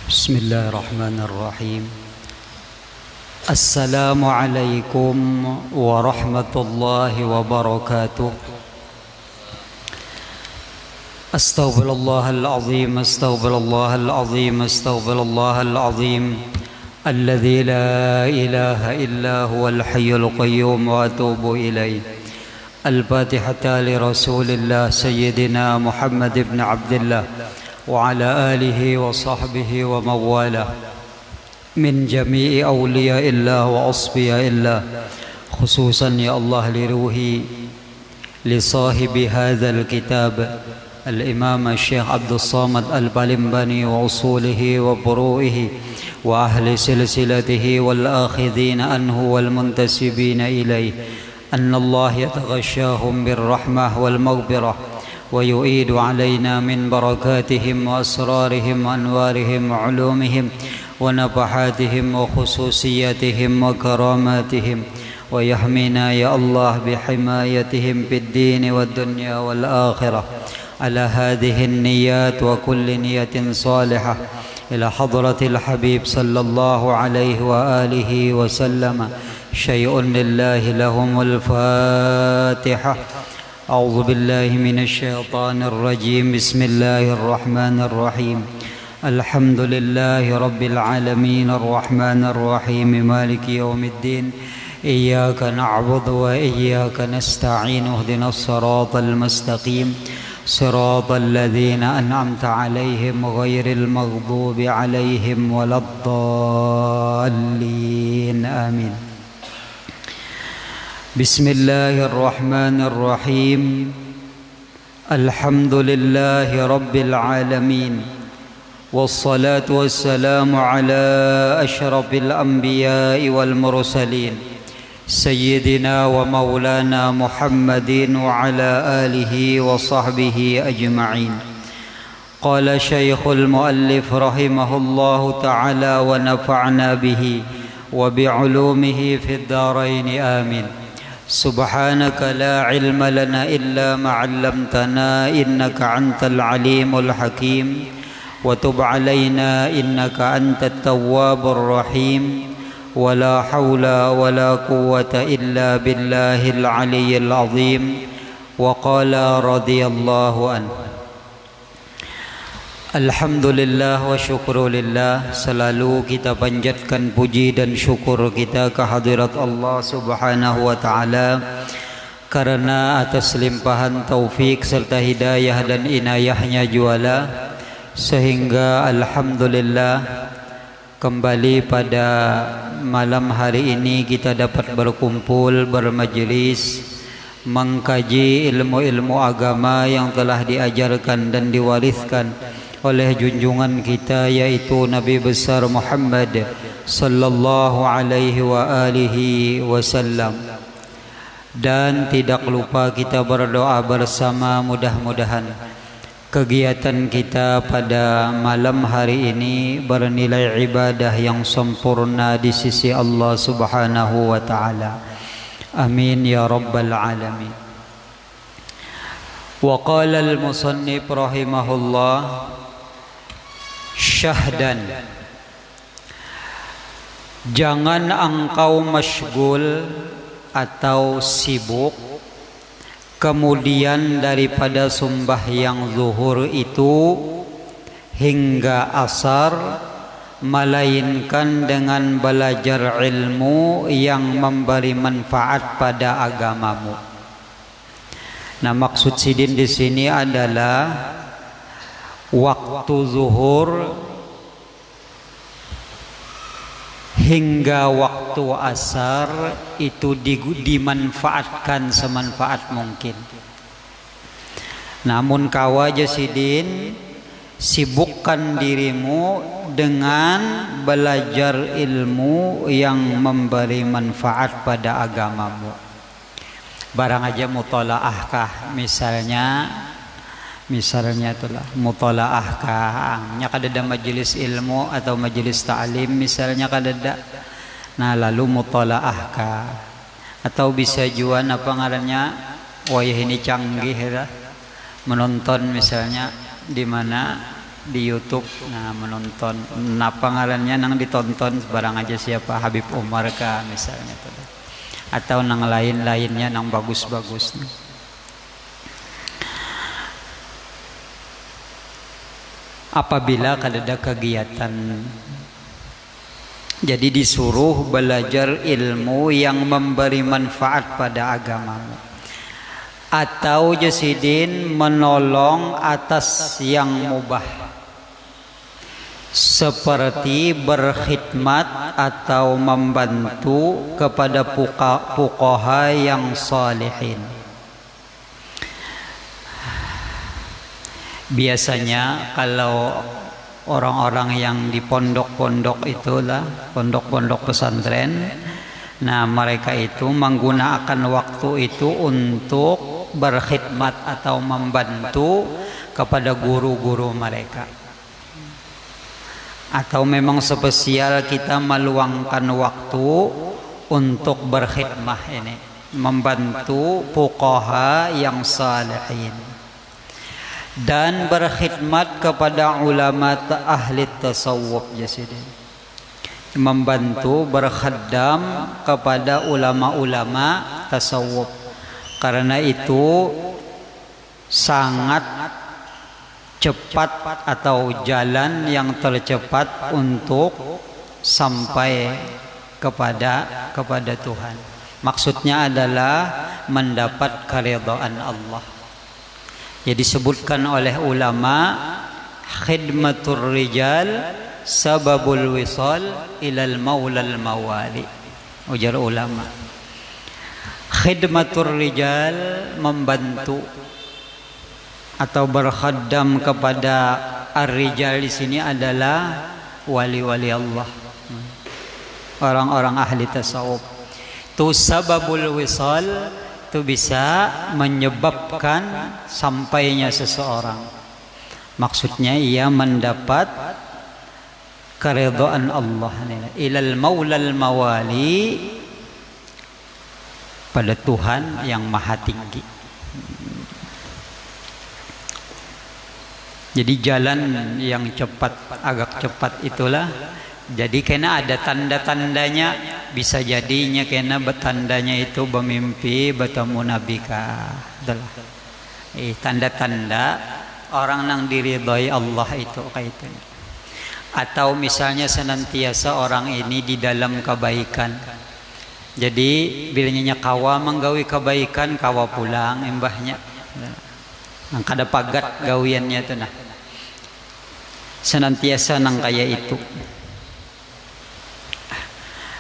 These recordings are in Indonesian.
بسم الله الرحمن الرحيم. السلام عليكم ورحمة الله وبركاته. أستغفر الله العظيم أستغفر الله العظيم أستغفر الله العظيم الذي لا إله إلا هو الحي القيوم وأتوب إليه. الفاتحة لرسول الله سيدنا محمد بن عبد الله وعلى آله وصحبه ومن والاه من جميع أولياء الله وأصفياء الله، خصوصا يا الله لروحي لصاحب هذا الكتاب الإمام الشيخ عبد الصامد البالنباني وأصوله وفروعه وأهل سلسلته والآخذين عنه والمنتسبين إليه، أن الله يتغشاهم بالرحمة والمغفرة ويعيد علينا من بركاتهم وأسرارهم وأنوارهم وعلومهم ونفحاتهم وخصوصياتهم وكراماتهم، ويحمينا يا الله بحمايتهم في الدين والدنيا والآخرة. على هذه النيات وكل نية صالحة إلى حضرة الحبيب صلى الله عليه وآله وسلم. شيء لله لهم الفاتحة. أعوذ بالله من الشيطان الرجيم. بسم الله الرحمن الرحيم. الحمد لله رب العالمين الرحمن الرحيم مالك يوم الدين. إياك نعبد وإياك نستعين. اهدنا الصراط المستقيم صراط الذين أنعمت عليهم غير المغضوب عليهم ولا الضالين. آمين. بسم الله الرحمن الرحيم. الحمد لله رب العالمين، والصلاة والسلام على أشرف الأنبياء والمرسلين سيدنا ومولانا محمد وعلى آله وصحبه أجمعين. قال شيخ المؤلف رحمه الله تعالى ونفعنا به وبعلومه في الدارين آمين. سبحانك لا علم لنا إلا ما علمتنا إنك أنت العليم الحكيم، وتب علينا إنك أنت التواب الرحيم. ولا حول ولا قوة إلا بالله العلي العظيم. وقال رضي الله عنه. Alhamdulillah wa syukurulillah. Selalu kita panjatkan puji dan syukur kita kehadirat Allah subhanahu wa ta'ala, karena atas limpahan taufik serta hidayah dan inayahnya juala, sehingga alhamdulillah kembali pada malam hari ini kita dapat berkumpul bermajlis mengkaji ilmu-ilmu agama yang telah diajarkan dan diwariskan oleh junjungan kita, yaitu Nabi besar Muhammad sallallahu alaihi wa alihi wasallam. Dan tidak lupa kita berdoa bersama, mudah-mudahan kegiatan kita pada malam hari ini bernilai ibadah yang sempurna di sisi Allah subhanahu wa ta'ala. Amin ya rabbal alamin. Wa qala al-musannif rahimahullah syahdan, jangan engkau masyghul atau sibuk kemudian daripada sembahyang zuhur itu hingga asar, melainkan dengan belajar ilmu yang memberi manfaat pada agamamu. Nah, maksud sidin di sini adalah waktu zuhur hingga waktu asar itu dimanfaatkan semanfaat mungkin. Namun kau aja sidin, sibukkan dirimu dengan belajar ilmu yang memberi manfaat pada agamamu. Barang aja mutolaahkah misalnya itulah mutolaahkah, nya kadada majelis ilmu atau majelis ta'lim misalnya kadada. Nah, lalu mutolaahkah, atau bisa juga apa ngarannya, wayah ini canggih ya, menonton misalnya di mana di YouTube, nah menonton, nah pangarannya nang ditonton barang aja siapa Habib Umar kah misalnya tuh, atau nang lain-lainnya nang bagus-bagus. Apabila ada kegiatan, jadi disuruh belajar ilmu yang memberi manfaat pada agamamu, atau jasidin menolong atas yang mubah seperti berkhidmat atau membantu kepada fuqaha yang salihin. Biasanya kalau orang-orang yang di pondok-pondok itulah, pondok-pondok pesantren, nah mereka itu menggunakan waktu itu untuk berkhidmat atau membantu kepada guru-guru mereka. Atau memang spesial kita meluangkan waktu untuk berkhidmah ini, membantu fuqaha yang salihin, dan berkhidmat kepada ulama ahli tasawuf jasidin, membantu berkhadam kepada ulama-ulama tasawuf, karena itu sangat cepat atau jalan yang tercepat untuk sampai kepada Tuhan. Maksudnya adalah mendapat keridhaan Allah. Jadi disebutkan oleh ulama, khidmatur rijal sababul wisal ilal maulal mawali. Ujar ulama, khidmatur rijal, membantu atau berkhadam kepada ar-rijal di sini adalah wali-wali Allah, orang-orang ahli tasawuf. Tu sababul wisal, itu bisa menyebabkan sampainya seseorang. Maksudnya ia mendapat keridhaan Allah, ilal maulal mawali, pada Tuhan yang maha tinggi. Jadi jalan yang cepat, agak cepat itulah. Jadi kena ada tanda-tandanya, bisa jadinya kena tandanya itu bermimpi bertemu Nabi kah. Tanda-tanda orang nang diridhai Allah itu kaitannya. Atau misalnya senantiasa orang ini di dalam kebaikan. Jadi bilanya kawa menggawi kebaikan, kawa pulang embahnya. Nang kada pagat gawiannya tuh nah. Senantiasa nang kaya itu.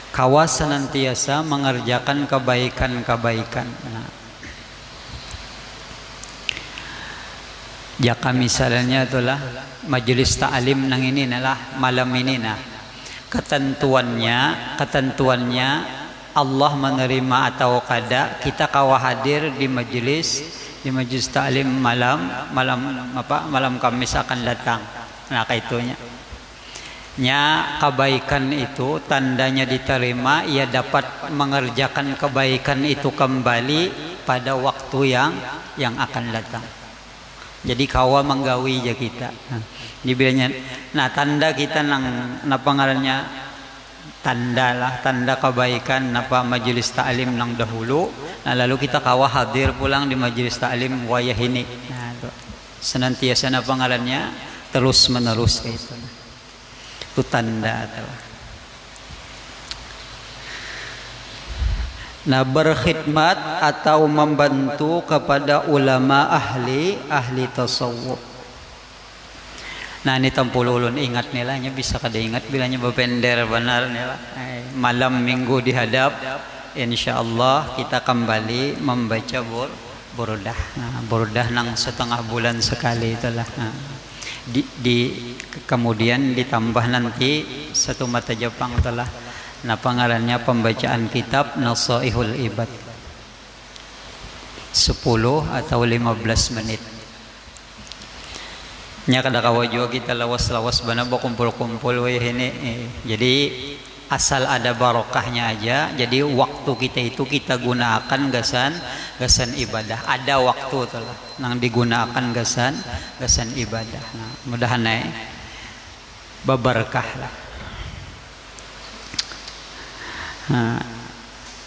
Kawa senantiasa mengerjakan kebaikan-kebaikan. Nah. Jaka misalnya itulah majelis ta'lim nang ini nalah malam ini nah. Ketentuannya Allah menerima atau kada kita kawa hadir di majelis ta'lim malam Kamis akan datang. Nah kaitunya nya kebaikan itu tandanya diterima, ia dapat mengerjakan kebaikan itu kembali pada waktu yang akan datang. Jadi kawa menggawi aja kita. Dibilangnya, nah tanda kita napa ngarannya tanda kebaikan napa majelis ta'lim nang dahulu. Nah lalu kita kawa hadir pulang di majelis ta'lim wayah ini. Nah itu senantiasa napa ngarannya terus menerus itu tanda atau. Nah berkhidmat atau membantu kepada ulama ahli tasawuf. Nah ini tampululun ingat nilainya bisa kada ingat bilanya bepender benar nila. Malam minggu dihadap insyaallah kita kembali membaca burdah. Nah, burdah nang setengah bulan sekali itulah. Nah, kemudian ditambah nanti satu mata Jepang telah nah pengarannya pembacaan kitab Nasaihul Ibad 10 atau 15 menit nya kada kawa juga kita lawas-lawas bana kumpul-kumpul ini jadi asal ada barokahnya aja. Jadi waktu kita itu kita gunakan gasan gasan ibadah. Ada waktu telah nang digunakan gasan ibadah. Nah, mudahan babarkah lah. Nah,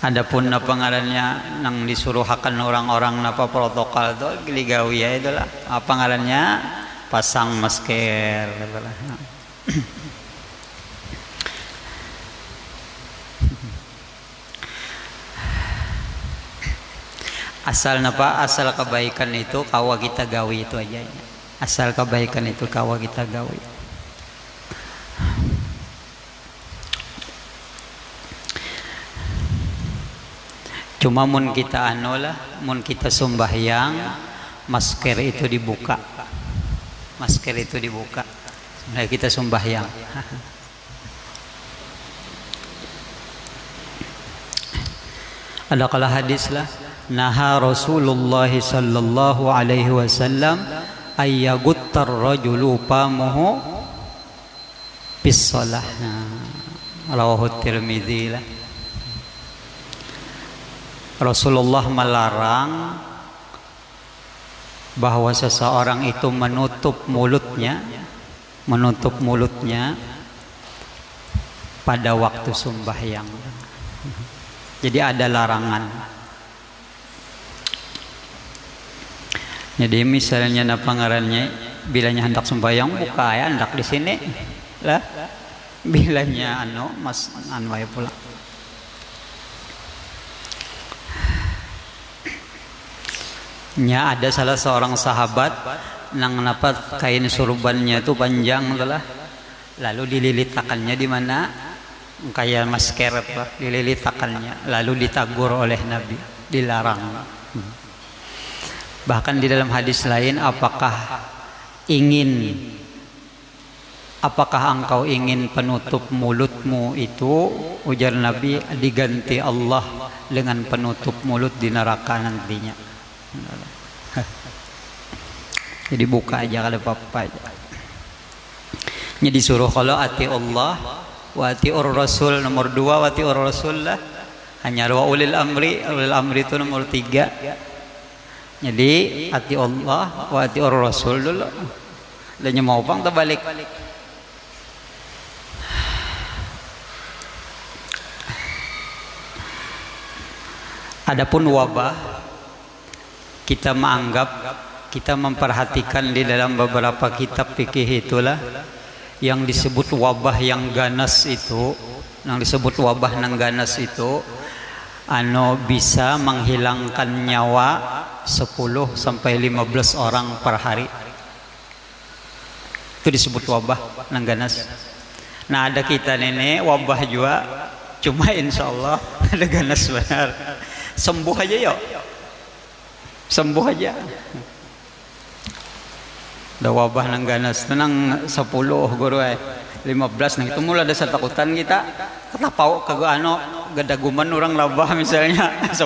adapun apa ngarannya nang disuruhakan orang-orang napa protokol itu digawi ya itulah apa ngarannya pasang masker itulah. Asal napa asal kebaikan itu kawa kita gawi itu aja. Asal kebaikan itu kawa kita gawi. Cuma mun kita mun kita sembahyang masker itu dibuka. Masker itu dibuka. Nah, kita sembahyang. Ada kala hadis lah. Naha Rasulullah sallallahu alaihi wasallam ayyaguttar rajulu pamuhu bis shalah. Rawahu Tirmidzi lah. Rasulullah melarang bahwa seseorang itu menutup mulutnya pada waktu sembahyang. Jadi ada larangan. Jadi misalnya napa ngarannya bilanya hendak sembahyang buka ya hendak di sini lah. Bilanya mas wae pula. Nya ada salah seorang sahabat nang napa kain surbannya itu panjang telah. Lalu dililitakannya di mana? Kayak masker apa? Dililitakannya lalu ditagur oleh Nabi, dilarang. Bahkan di dalam hadis lain, apakah engkau ingin penutup mulutmu itu, ujar Nabi, diganti Allah dengan penutup mulut di neraka nantinya. Jadi buka aja kalau apa-apa aja. Ini disuruh kalau ati Allah wa atiur Rasul, nomor 2 wa atiur Rasul lah. Hanya wa ulil amri itu nomor 3. Jadi ati Allah wa ati Rasul dulu. Dan mau pang terbalik. Adapun wabah kita memperhatikan di dalam beberapa kitab fikih itulah yang disebut wabah yang ganas itu, bisa menghilangkan nyawa 10 sampai 15 orang per hari. Itu disebut wabah nang ganas. Nah, ada kita nenek wabah juga, cuma insya Allah ada ganas benar. Sembuh aja yuk. Sembuh aja. Ada wabah nang ganas, tenang 10 guru 15 nang itu mulai ada setakutan kita. Ketapau kagak gadaguman orang labah misalnya 10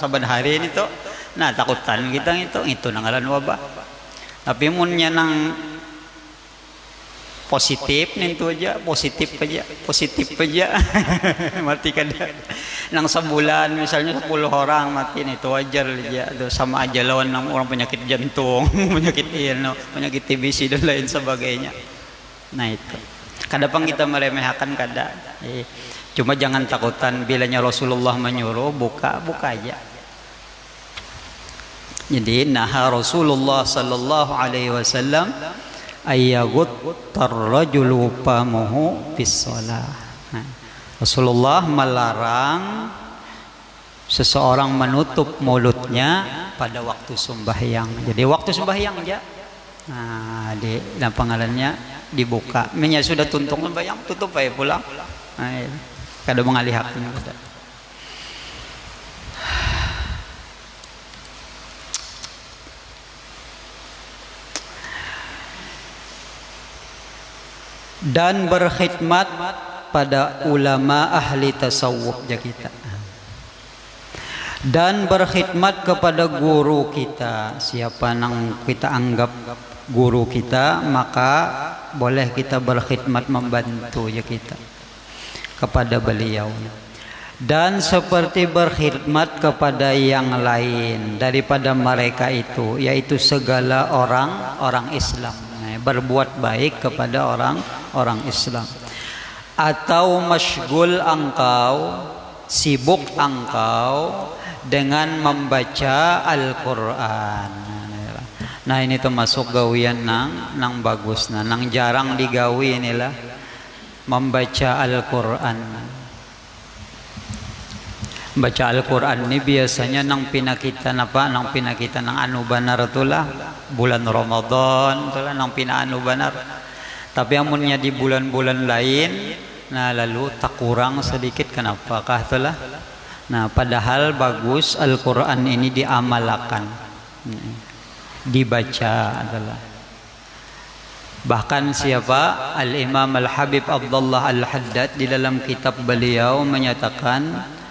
saban hari ini tuh. Nah, takutan kita itu nangalan wabah. Tapi munnya nang positif nih itu aja, positif aja. Matikan dia. Nang sebulan misalnya 10 orang mati itu wajar aja. Itu sama aja lawan nang orang penyakit jantung, penyakit TBC dan lain sebagainya. Nah, itu. Kadang kita meremehkan kadang. Cuma jangan takutan bilanya Rasulullah menyuruh buka aja. Jadi naha Rasulullah sallallahu alaihi wasallam ayyaguttar rajulu famuhu bis shalah. Rasulullah melarang seseorang menutup mulutnya pada waktu sembahyang. Jadi waktu sembahyang aja. Nah, di panggalannya dibuka. Menya sudah tuntung sembahyang tutup aja pulang. Nah, kada mengalih haknya kada. Dan berkhidmat pada ulama ahli tasawuf kita. Dan berkhidmat kepada guru kita. Siapa yang kita anggap guru kita, maka boleh kita berkhidmat membantu kita kepada beliau. dan seperti berkhidmat kepada yang lain daripada mereka itu, yaitu segala orang Islam. Berbuat baik kepada orang Islam. Atau masyghul engkau, sibuk engkau dengan membaca Al-Quran. Nah ini termasuk gawian nang bagus, nang jarang digawi inilah membaca Al-Quran. Baca Al-Quran ini biasanya nang pinakitan apa? Nang pinakitan nang anu banar itulah bulan Ramadan, itulah nang pina anu banar. Tapi amunnya di bulan-bulan lain, nah lalu tak kurang sedikit, kenapakah itulah? Nah padahal bagus Al-Quran ini diamalkan, dibaca adalah. Bahkan siapa? Al-Imam Al-Habib Abdullah Al-Haddad di dalam kitab beliau menyatakan,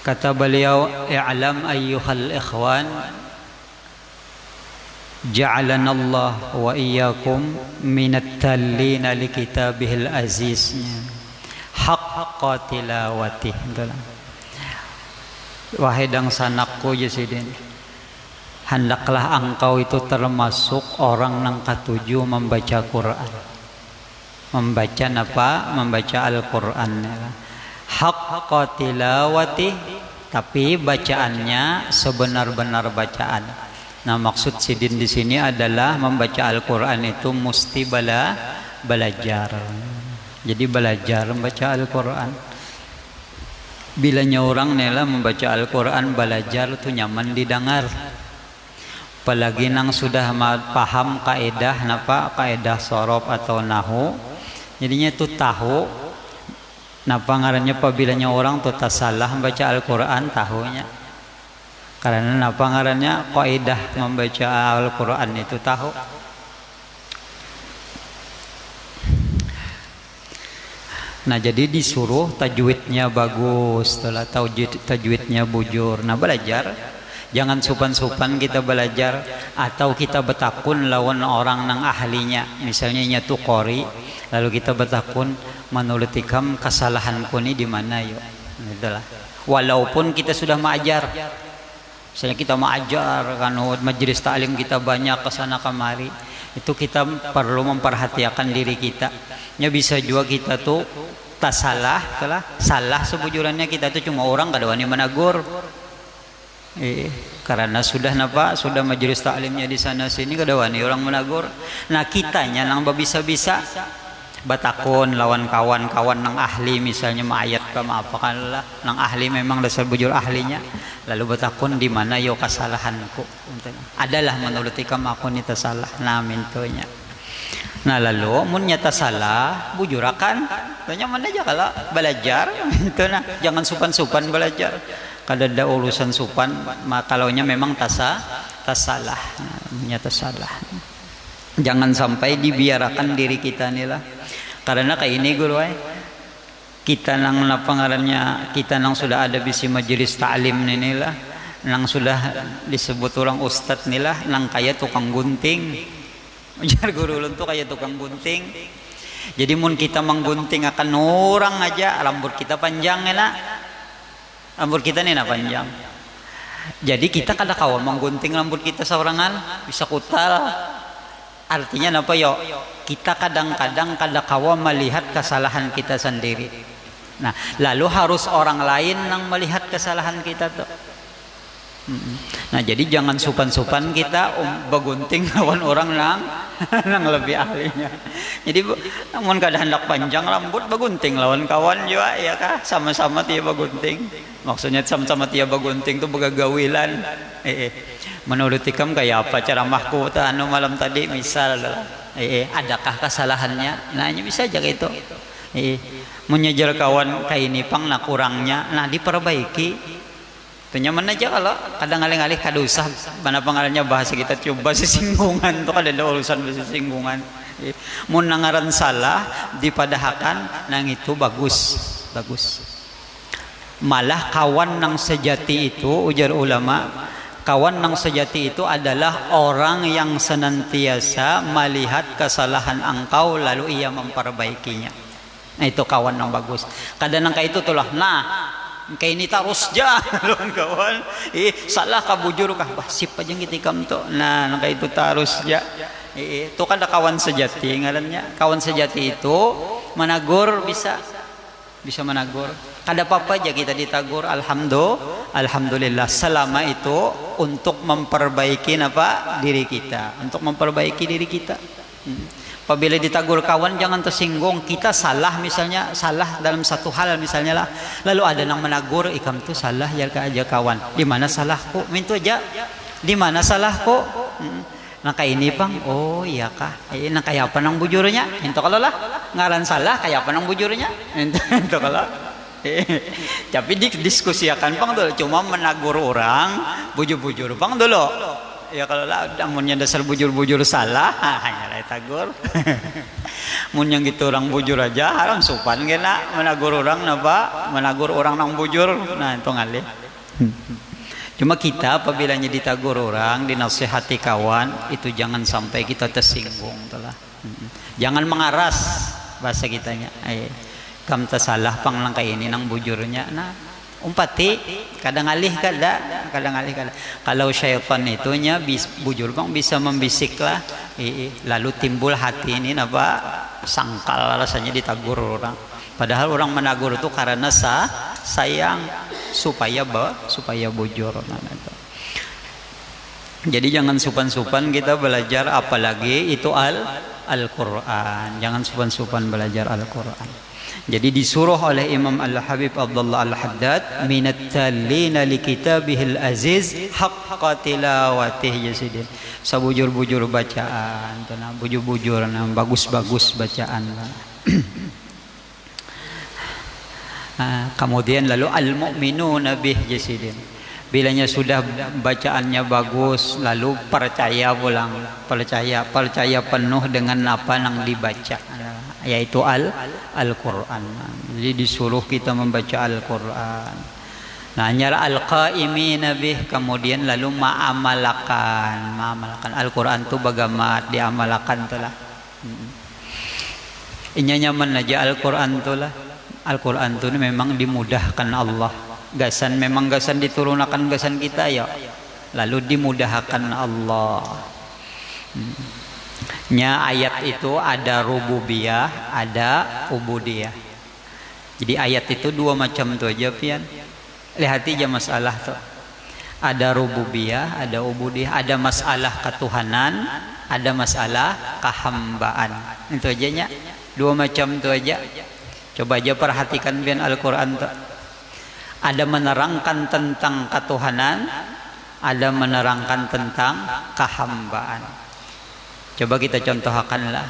kata beliau, i'lam ayyuhal ikhwan, ja'alanallah wa iyyakum minat tallina li kitabihil aziz haqqa tilawatih. Wahai dang sanakku Jasidin, hendaklah engkau itu termasuk orang nang katuju membaca Quran. Membaca apa? Membaca Al-Quran. Haqqa tilawati, tapi bacaannya sebenar-benar bacaan. Nah maksud sidin di sini adalah membaca Al-Quran itu mesti belajar. Jadi belajar membaca Al-Quran. Bilanya orang nela membaca Al-Quran belajar itu nyaman didengar. Apalagi nang sudah paham kaidah napa, kaidah sorof atau nahu, jadinya itu tahu. Napa ngarannya pabilanya orang tuh tak salah membaca Al-Quran tahunya. Karena napa ngarannya kaidah membaca Al-Quran itu tahu. Nah jadi disuruh tajwidnya bagus, setelah tajwidnya bujur. Nah belajar, jangan supan-supan kita belajar, atau kita betakun lawan orang nang ahlinya. Misalnya nyatu qori, lalu kita betakun menulutikam kesalahanku ini di mana yuk. Itulah. Walaupun kita sudah mengajar, misalnya kita mengajar kan majelis taklim kita banyak kesana kemari, itu kita perlu memperhatikan diri kita. Ya bisa juga kita tuh tak salah, salah sebujurannya kita tuh cuma orang kada wani menagur. Karena sudah napa, sudah majelis taklimnya di sana sini kada wani orang menagur. Nah kitanya nang bisa-bisa batakun lawan kawan-kawan nang ahli, misalnya maayat ke apa lah nang ahli memang dasar bujur ahlinya, lalu batakun di mana yo kesalahanku adalah menurut ikam aku nita salah nah mintonya. Nah lalu mun nyata salah bujurakan tanya mana aja kalau belajar itu nah jangan supan-supan belajar, kada ada urusan supan kalaunya memang tasalah nyata salah. Jangan sampai dibiarkan diri kita nih lah. Karena kayak ini guru kita nang pangarannya, kita nang sudah ada bisi majelis taklim nih lah, nang sudah disebut orang ustadz nih lah, nang kayak tukang gunting. Ujar guru ulun tuh kayak tukang gunting. Jadi mun kita menggunting akan orang aja, rambut kita panjang enak. Rambut kita nih panjang. Jadi kita kada kawan menggunting rambut kita seorangan, bisa kutal. Artinya apa yo? Kita kadang-kadang kada kawa melihat kesalahan kita sendiri. Nah, lalu harus orang lain yang melihat kesalahan kita tuh. Nah, jadi jangan supan-supan kita begunting lawan orang nang lebih ahlinya. Jadi namun kada hendak panjang rambut begunting lawan kawan juga ya kah? Sama-sama dia begunting. Maksudnya sama-sama dia begunting tuh begagawilan. Menurut ikam kayak apa ceramahku anu malam tadi misal adakah kesalahannya? Nah ini bisa aja gitu. Menyejar kawan kayak ini pang nah kurangnya, nah diperbaiki. Itu nyaman aja kalau kadang ngalih-ngalih kada usah mana pangarannya bahasa kita coba sesinggungan tuh kada ada urusan bahasa singgungan. Mun nangaran salah dipadahakan nang itu bagus. Malah kawan nang sejati itu ujar ulama, kawan nang sejati itu adalah orang yang senantiasa melihat kesalahan engkau lalu ia memperbaikinya. Nah itu kawan yang bagus. Kadang kayak itu tuh lah. Nah kayak ini terus aja kawan. Salah kah bujur kah? Sip aja gitu kam tuh. Nah kayak itu terus aja. Itu kan ada kawan sejati ngarannya. Kawan sejati itu menagur bisa menagur. Kada apa-apa aja kita ditagur. Alhamdulillah. Selama itu untuk memperbaiki apa diri kita, untuk memperbaiki diri kita. Apabila ditagur kawan jangan tersinggung. Kita salah misalnya, salah dalam satu hal misalnya lah, lalu ada yang menagur, ikam tuh salah ya aja kawan. Di mana salahku? Mintu aja. Di mana salahku? Nah kayak ini bang, oh iya kah? Nah kayak apa nang bujurnya? Itu kalau lah ngaran salah kayak apa nang bujurnya? Itu kalau. Tapi didiskusiakan bang dulu, cuma menagur orang, bujur-bujur bang dulu. Ya kalau lah amunnya dasar bujur-bujur salah hanya lah tagur. Mun yang gitu orang bujur aja haram sopan kena menagur orang napa menagur orang nang bujur. Nah itu ngalih. Cuma kita apabila ditagur orang, dinasihati kawan, itu jangan sampai kita tersinggung telah. Jangan mengaras bahasa kitanya. Kam salah pang langkah ini nang bujurnya. Nah umpati kadang alih kada. Kalau syaitan itunya bujur bang bisa membisik lah, lalu timbul hati ini apa sangkal rasanya ditagur orang. Padahal orang menagur itu karena sayang supaya bujur. Jadi jangan supan-supan kita belajar, apalagi itu Al-Quran. Jangan supan-supan belajar Al-Quran. Jadi disuruh oleh Imam Al-Habib Abdullah Al-Haddad minat talina li kitabihil aziz haqqa tilawatih jasidin. Sabujur-bujur bacaan, bujur-bujur bagus-bagus bacaan. Kemudian lalu al-mu'minuna bih jasidin. Bilanya sudah bacaannya bagus, lalu percaya penuh dengan apa yang dibaca, yaitu Al-Quran. Jadi disuruh kita membaca Al-Quran. Nah nyara al-qaimina bih, kemudian lalu ma'amalakan Al-Quran itu bagaimana diamalakan tuh lah. Inya nyaman aja Al-Quran tuh lah. Al-Quran itu memang dimudahkan Allah. Memang gasan diturunkan gasan kita ya. Lalu dimudahkan Allah. Nya ayat itu ada rububiyah, ada ubudiyah. Jadi ayat itu dua macam tuh aja pian. Lihat aja masalah tuh. Ada rububiyah, ada ubudiyah, ada masalah ketuhanan, ada masalah kehambaan. Itu aja nya. Dua macam tuh aja. Coba aja perhatikan pian Al-Quran tuh. Ada menerangkan tentang ketuhanan, ada menerangkan tentang kehambaan. Coba kita contohkanlah.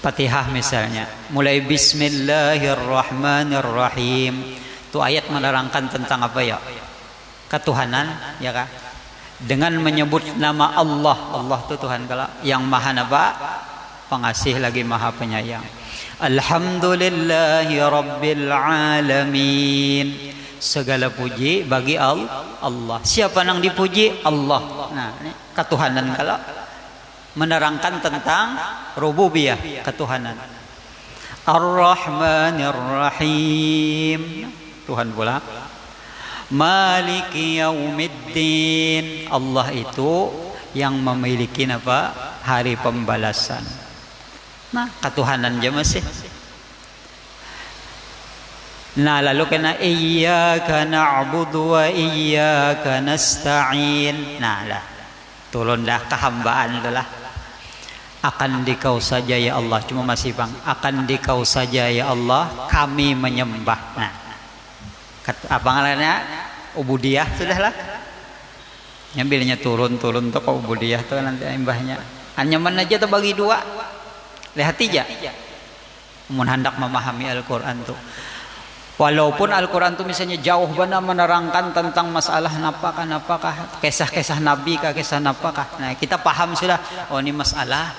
Fatihah misalnya, mulai Bismillahirrahmanirrahim. Itu ayat menerangkan tentang apa ya? Ketuhanan, ya kan? Dengan menyebut nama Allah. Allah itu Tuhan yang Maha apa? Pengasih lagi Maha Penyayang. Alhamdulillahi Rabbil Alamin. Segala puji bagi Allah. Siapa yang dipuji? Allah. Nah, ini ketuhanan kalau menerangkan tentang rububiyah, ketuhanan. Ar-Rahmanir Rahim. Tuhan pula. Maliki Yaumiddin. Allah itu yang memiliki apa? Hari pembalasan. Nah, ketuhanan aja masih. Nah, lalu kena iyyaka na'budu wa iyyaka nasta'in. Nah, lah. Turun dah kehambaan itulah. Akan dikau saja ya Allah, cuma masih bang. Akan dikau saja ya Allah, kami menyembah. Nah, apa ngarannya? Ubudiyah sudahlah. Nyambilnya turun tuh ke ubudiyah tuh nanti imbahnya. Anyaman aja tuh bagi dua. Lihat aja. Mun hendak memahami Al-Quran tuh. Walaupun Al-Quran tuh misalnya jauh benar menerangkan tentang masalah napakah, kisah-kisah Nabi kah, kisah napakah. Nah, kita paham sudah. Oh, ini masalah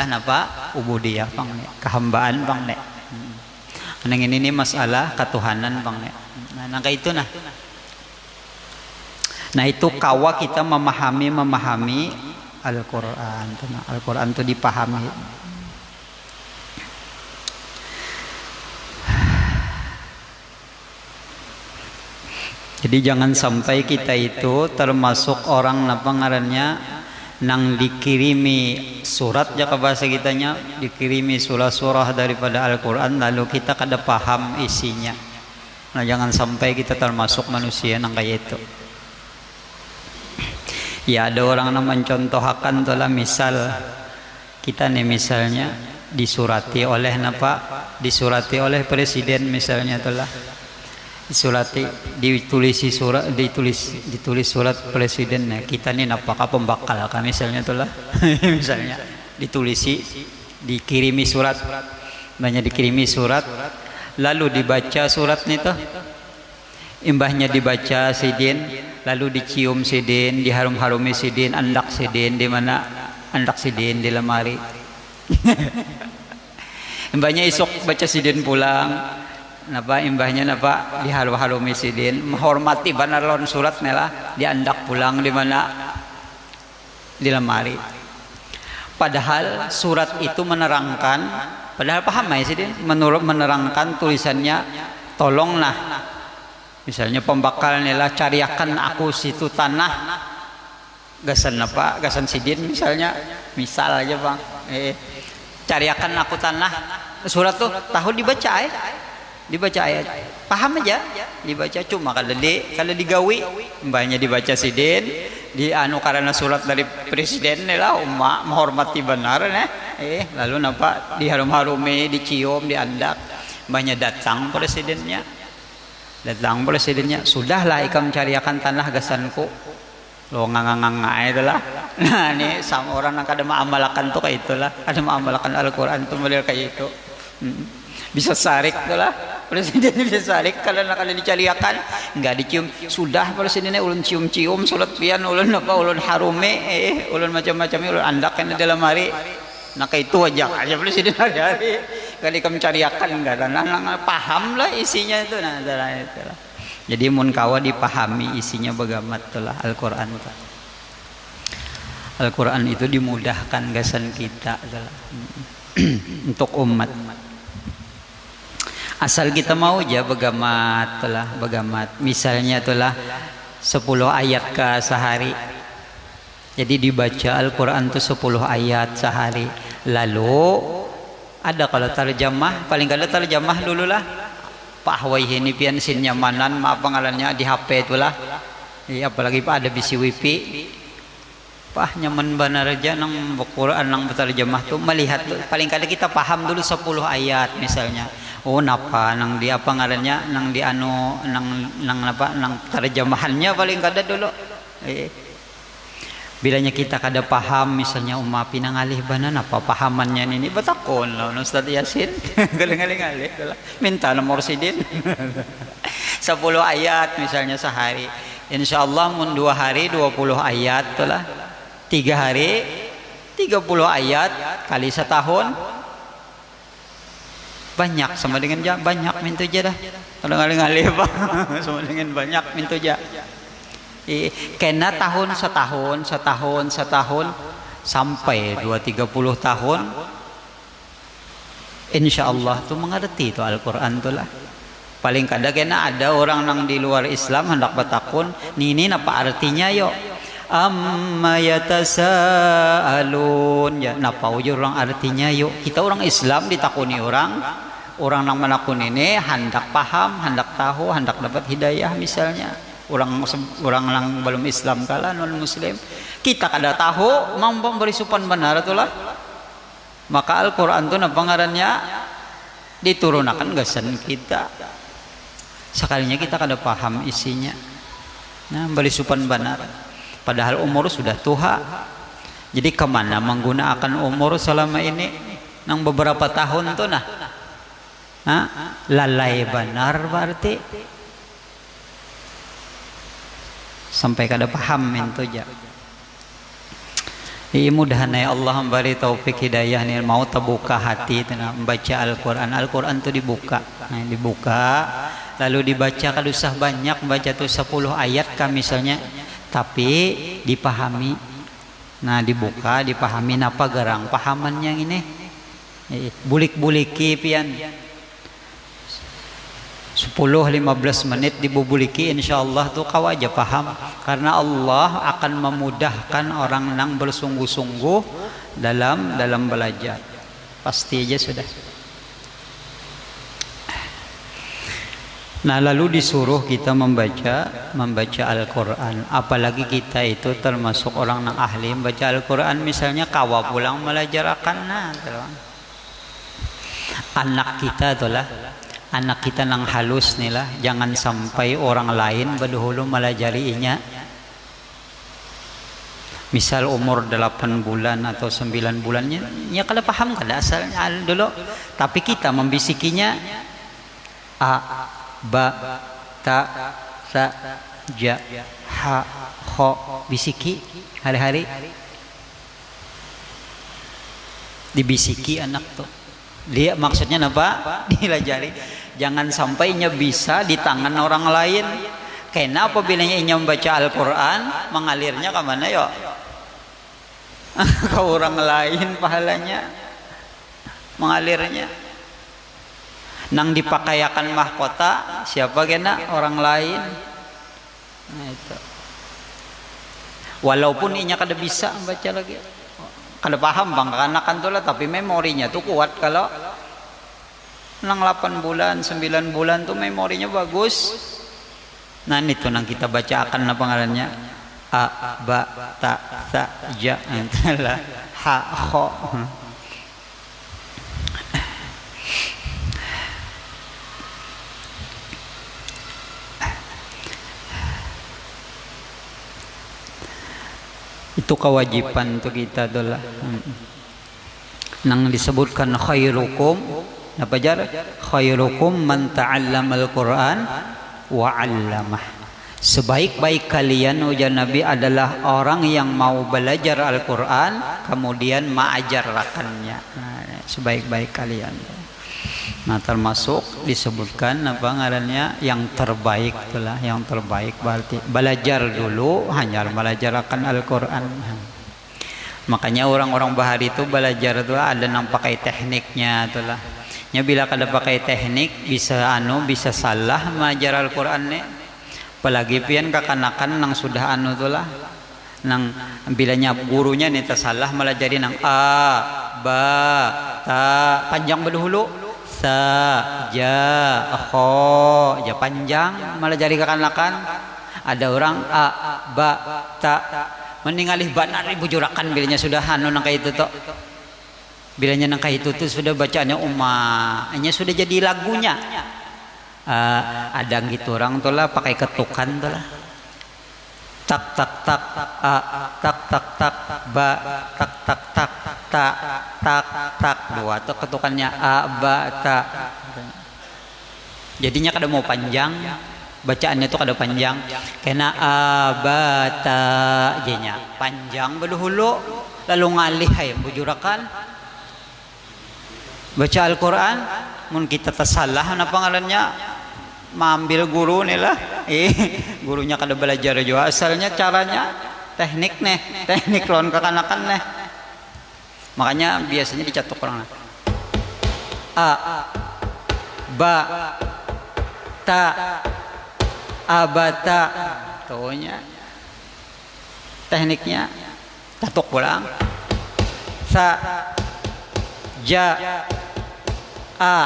napa? Ubudiyah bang nek, kehambaan bang nek. Nang ini masalah ketuhanan bang nek. Nah, nangka itu nah. Nah, itu kawa kita memahami Al-Quran. Al-Quran itu dipahami. Jadi jangan sampai kita itu termasuk orang apa ngarannya nang dikirimi surat ya ke bahasa kitanya, dikirimi surah-surah daripada Al-Quran lalu kita kada paham isinya. Nah jangan sampai kita termasuk manusia nang kayak itu. Ya ada orang yang mencontohkan tuh lah, misal kita nih misalnya disurati oleh disurati oleh presiden misalnya tuh lah, disurati ditulis surat presiden. Nah kita nih napakah pembakal kan misalnya tuh lah misalnya dikirimi surat, banyak dikirimi surat lalu dibaca surat nih tuh, imbahnya dibaca sidin, lalu dicium sidin, diharum-harumi sidin, andak sidin di mana? Andak sidin di lemari. Imbahnya isok baca sidin pulang, imbahnya diharum-harumi sidin, menghormati benar lawan surat nela, diandak pulang di mana? Di lemari. Padahal surat itu menerangkan, padahal paham ya sidin, menerangkan tulisannya, tolonglah misalnya pembakal nela cariakan aku situ tanah gasan sidin misalnya, misal aja bang, cariakan aku tanah, surat tuh tahu dibaca ayat paham aja dibaca, cuma kalau digawi mbahnya dibaca sidin di karena surat dari presiden nela umat menghormati benar lalu diharum-harumi, dicium, diandak, mbahnya datang presidennya, sudahlah ikam cariakan tanah gasanku lo ngangang-ngangai itulah. Nah ini sama orang yang kada mengamalkan tuh kayak itulah, ada mengamalkan Al-Quran tuh model kayak itu. Bisa sarik itulah presiden, bisa sarik kalau nak ada dicariakan nggak dicium, sudah presidennya ulun cium-cium surat pian ulun ulun harume ulun macam-macam ulun andak yang dalam hari. Nah kayak itu aja presiden hari kali kamu cariakan enggak ada paham lah isinya itu. Nah itulah. Jadi mun kawa dipahami isinya bagamat itulah Al-Quran. Al-Quran itu dimudahkan gasan kita itulah. Untuk umat. Asal kita mau aja bagamat itulah, bagamat. Misalnya itulah 10 ayat ke sehari. Jadi dibaca Al-Quran itu 10 ayat sehari. Lalu ada kalau terjemah, paling kada terjemah dulu lah. Pak Hawai ini pian sin nyamanan, maaf pengalannya di HP itulah. Iya apalagi Pak ada bisi wifi. Pak nyaman benar aja nang Al-Quran nang terjemah tuh melihat tuh, paling kada kita paham dulu 10 ayat misalnya. Oh napa nang di apa ngarannya nang di nang terjemahannya paling kada dulu. Bilanya kita kada paham misalnya pinangalih banan apa pahamannya ini batakon lah Ustaz Yasin galing-galing minta nomor sidin 10 ayat misalnya sehari, insyaallah mun 2 hari 20 ayat itulah, 3 hari 30 ayat kali setahun banyak sama dengan banyak mintu aja dah kalau galing-galing Pak sama dengan banyak mintu aja. Kena setahun sampai 2-30 tahun insyaallah tuh mengerti itu Al-Quran tuh lah. Paling kada kena ada orang nang di luar Islam hendak batakun ini apa artinya yo amma yatasaalun ya napa orang artinya yo, kita orang Islam ditakuni orang nang menakun ini hendak paham, hendak tahu, hendak dapat hidayah misalnya. Orang yang belum Islam kala non Muslim kita kada tahu mampu beri supan benar itulah, maka Al-Quran itu ngarannya diturunkan gasan kita sekalinya kita kada paham isinya. Nah beri supan benar padahal umur sudah tua. Jadi kemana menggunakan umur selama ini nang beberapa tahun tuh lalai benar berarti sampai kada paham itu aja. Mudahan ya Allah memberi taufik hidayah nih mau terbuka hati membaca Al-Quran. Al-Quran itu dibuka, lalu dibaca kada usah banyak, baca tuh 10 ayat kan misalnya, tapi dipahami. Nah dibuka, dipahami apa garang pahaman yang ini bulik-buliki pian 10 10-15 menit dibubuliki insyaallah tuh kau aja paham, karena Allah akan memudahkan orang nang bersungguh-sungguh dalam belajar, pasti aja sudah. Nah, lalu disuruh kita membaca Al-Quran, apalagi kita itu termasuk orang nang ahli membaca Al-Quran. Misalnya kawa pulang melajarakan, nah anak kita itulah, anak kita nang halus nih lah, jangan sampai orang lain berdahulu melajarinya. Misal umur 8 bulan atau 9 bulannya, ya kada paham kada asalnya dulu, tapi kita membisikinya a, ba, ta, sa, ja, ha, kho, bisiki hari-hari, dibisiki anak tuh. Dia maksudnya apa? Dilajari. Jangan sampai nya bisa di tangan orang lain. Karena apabila nya membaca Al-Quran, mengalirnya ke mana yo? Ke orang lain pahalanya, mengalirnya. Nang dipakayakan mahkota, siapa kena? Orang lain. Nah itu. Walaupun inya kada bisa baca lagi, kada paham bang kanakan tuh lah, tapi memorinya tuh kuat. Kalau nang 8 bulan 9 bulan tuh memorinya bagus. Nah itu nang kita baca akan apa ngarannya, a, ba, ta, sa, ja, itulah ha, kho. Itu kewajiban untuk kita adalah nang disebutkan khairukum apa jar, khairukum man ta'allamal Quran wa 'allamah. Sebaik-baik kalian ujar Nabi adalah orang yang mau belajar Al-Quran kemudian mengajarkannya. Nah, sebaik-baik kalian. Nah, termasuk disebutkan apa ngarannya yang terbaik itulah, yang terbaik berarti belajar dulu hanya belajarkan Al-Quran. Makanya orang-orang bahari itu belajar itu ada yang pakai tekniknya itulah. Nya bila kada pakai teknik bisa bisa salah mengajar Al-Quran nih. Apalagi pian kakanakan nang sudah itulah, nang bilanya gurunya nih tersalah melajari nang a, ba, ta panjang berdahulu, sa, ja, kho, ja panjang melajari kakanakan. Ada orang a, ba, ta meninggalih banar ibu jurakan bilanya sudah nang kayak itu toh. Bilanya nang kayak itu tuh sudah bacaannya hanya sudah jadi lagunya. Ada gitu orang tuh lah pakai ketukan tuh lah, tak tak tak a, tak tak tak ba, tak tak tak ta, tak tak dua tuh ketukannya a, ba, ta. Jadinya kada mau panjang bacaannya tuh kada panjang, kena a, ba, ta jadinya panjang berdahulu lalu ngalih ayam bujurakan baca Al-Quran. Mun kita tersalah apa ngarannya mambil guru nih lah, gurunya kada belajar juga asalnya caranya teknik lawan kekanakan nih. Makanya biasanya dicatuk orang a, ba, ta, abata tuhnya tekniknya catuk pulang, sa, ja, a.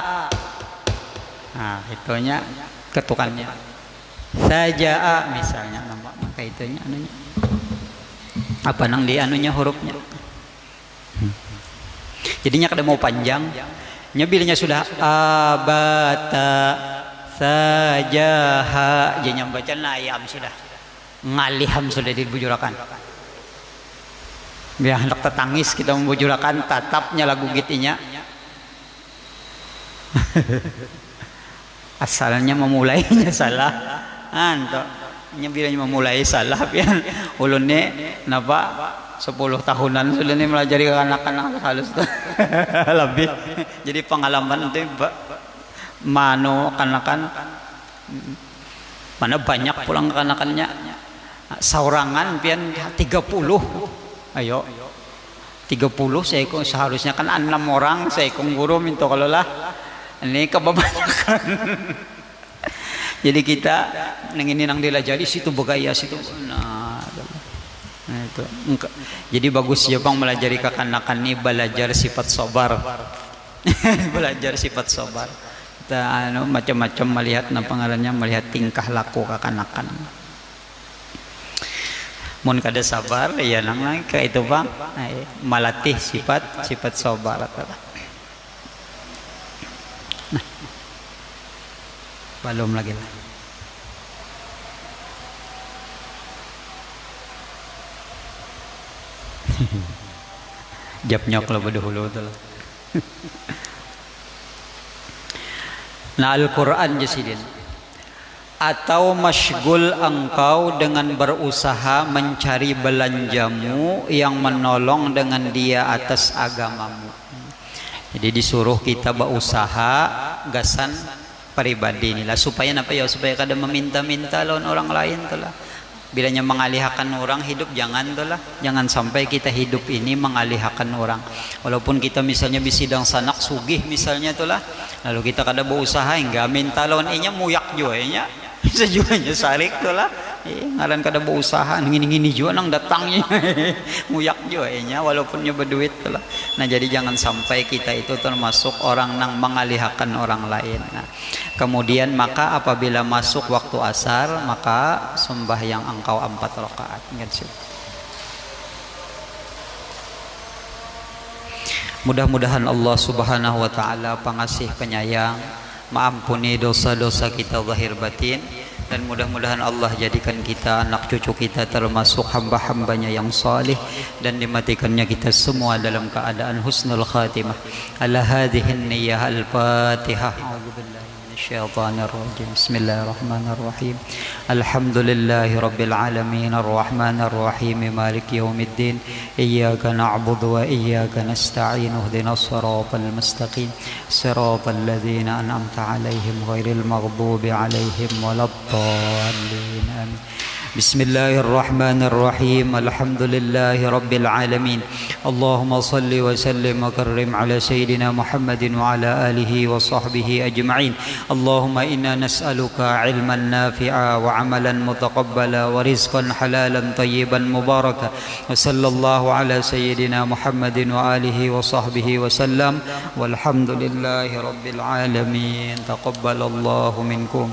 Nah, itunya ketukannya. Saja a misalnya nama maka itunya anunya. Apa nang di anunya hurufnya. Jadinya kada mau panjang. Nyebilnya sudah abata sajaha. Jadinya baca nayam sudah. Ngaliham sudah dibujurakan. Biar hendak tetangis kita membujurakan tatapnya lagu gitinya. Asalnya memulainya salah, nya bilanya memulai salah pian ulunnya napa 10 tahunan sudah nih melajari kanak-kanak halus tuh lebih jadi pengalaman itu mano kanakan mana banyak pulang kanakannya saurangan pian 30 ayo 30 saya seharusnya kan 6 orang saya guru minta kalau lah ini kebanyakan Jadi kita nengini nang dilajari situ begaya situ. Nah itu. Jadi bagus ya Bang melajari kekanakan nih belajar sifat sabar. Belajar sifat sabar. Kita macam-macam melihat pangarannya melihat tingkah laku kekanakan. Mun kada sabar ya nang ke itu Bang melatih sifat sabar. Nah, belum lagi lah. Jap nyok lah berdahulu tu lah. Nah Al-Quran jasidin. Atau masyghul engkau dengan berusaha mencari belanjamu yang menolong dengan dia atas agamamu. Jadi disuruh kita berusaha gasan pribadi inilah supaya apa ya supaya kada meminta-minta lawan orang lain tulah. Bilanya mengalihkan orang hidup jangan tulah, jangan sampai kita hidup ini mengalihkan orang. Walaupun kita misalnya bisidang sanak sugih misalnya tulah, lalu kita kada berusaha hingga minta lawan inya muyak juga nya. Bisa juga nya sarik tulah. Ngaran kada berusaha ngini-ngini juga nang datangnya muyak juga nya walaupun nya berduit tulah. Nah jadi jangan sampai kita itu termasuk orang nang mengalihkan orang lain. Nah, kemudian maka apabila masuk waktu asar maka sembahyang engkau 4 rakaat. Mudah-mudahan Allah Subhanahu wa taala pengasih penyayang mengampuni dosa-dosa kita zahir batin, dan mudah-mudahan Allah jadikan kita anak cucu kita termasuk hamba-hambanya yang salih, dan dimatikannya kita semua dalam keadaan husnul khatimah. Ala hadhihi niyyah al-fatihah. A'udzubillahi minasyaitonir rajim. Bismillahirrahmanirrahim. Alhamdulillahi rabbil alamin arrahmanir rahim maliki yaumiddin. Iyyaka na'budu wa iyyaka nasta'in. Ihdinas siratal mustaqim. Siratal ladzina an'amta 'alaihim ghairil maghdubi 'alaihim waladdallin. Amin. Bismillahirrahmanirrahim. Alhamdulillahi rabbil alamin. Allahumma salli wa sallim wa karrim ala sayyidina Muhammadin wa ala alihi wa sahbihi ajma'in. Allahumma inna nas'aluka ilman nafi'a wa amalan mutaqabbala wa rizqan halalan tayyiban mubaraka. Wa sallallahu ala sayyidina Muhammadin wa alihi wa sahbihi wa sallam. Walhamdulillahi rabbil alamin. Taqabbalallahu minkum.